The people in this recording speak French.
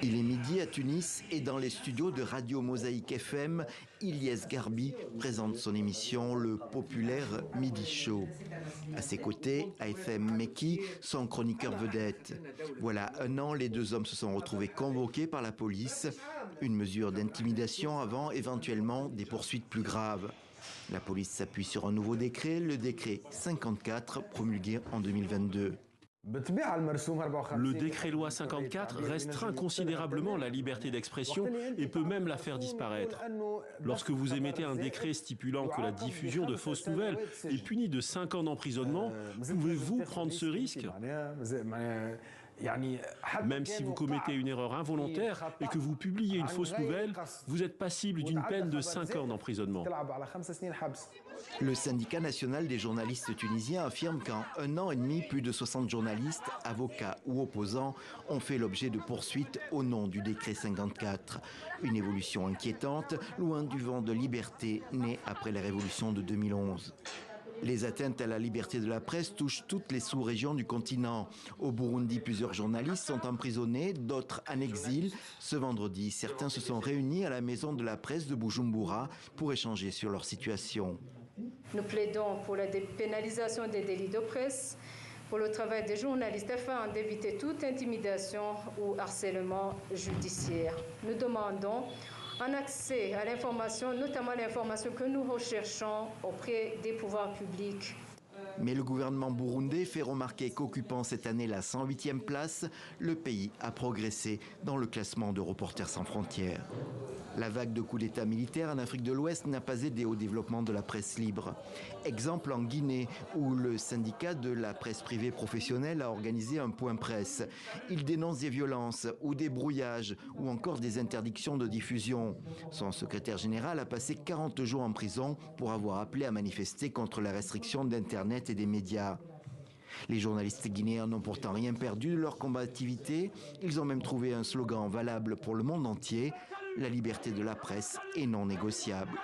Il est midi à Tunis et dans les studios de Radio Mosaïque FM, Ilyes Garbi présente son émission Le populaire Midi Show. À ses côtés, AFM Meki, son chroniqueur vedette. Voilà un an, les deux hommes se sont retrouvés convoqués par la police. Une mesure d'intimidation avant éventuellement des poursuites plus graves. La police s'appuie sur un nouveau décret, le décret 54 promulgué en 2022. Le décret-loi 54 restreint considérablement la liberté d'expression et peut même la faire disparaître. Lorsque vous émettez un décret stipulant que la diffusion de fausses nouvelles est punie de 5 ans d'emprisonnement, pouvez-vous prendre ce risque ? Même si vous commettez une erreur involontaire et que vous publiez une fausse nouvelle, vous êtes passible d'une peine de 5 ans d'emprisonnement. Le syndicat national des journalistes tunisiens affirme qu'en un an et demi, plus de 60 journalistes, avocats ou opposants ont fait l'objet de poursuites au nom du décret 54. Une évolution inquiétante, loin du vent de liberté né après la révolution de 2011. Les atteintes à la liberté de la presse touchent toutes les sous-régions du continent. Au Burundi, plusieurs journalistes sont emprisonnés, d'autres en exil. Ce vendredi, certains se sont réunis à la maison de la presse de Bujumbura pour échanger sur leur situation. Nous plaidons pour la dépénalisation des délits de presse, pour le travail des journalistes afin d'éviter toute intimidation ou harcèlement judiciaire. Nous demandons un accès à l'information, notamment l'information que nous recherchons auprès des pouvoirs publics. Mais le gouvernement burundais fait remarquer qu'occupant cette année la 108e place, le pays a progressé dans le classement de Reporters sans frontières. La vague de coups d'État militaire en Afrique de l'Ouest n'a pas aidé au développement de la presse libre. Exemple en Guinée, où le syndicat de la presse privée professionnelle a organisé un point presse. Il dénonce des violences ou des brouillages ou encore des interdictions de diffusion. Son secrétaire général a passé 40 jours en prison pour avoir appelé à manifester contre la restriction d'Internet et des médias. Les journalistes guinéens n'ont pourtant rien perdu de leur combativité. Ils ont même trouvé un slogan valable pour le monde entier. La liberté de la presse est non négociable.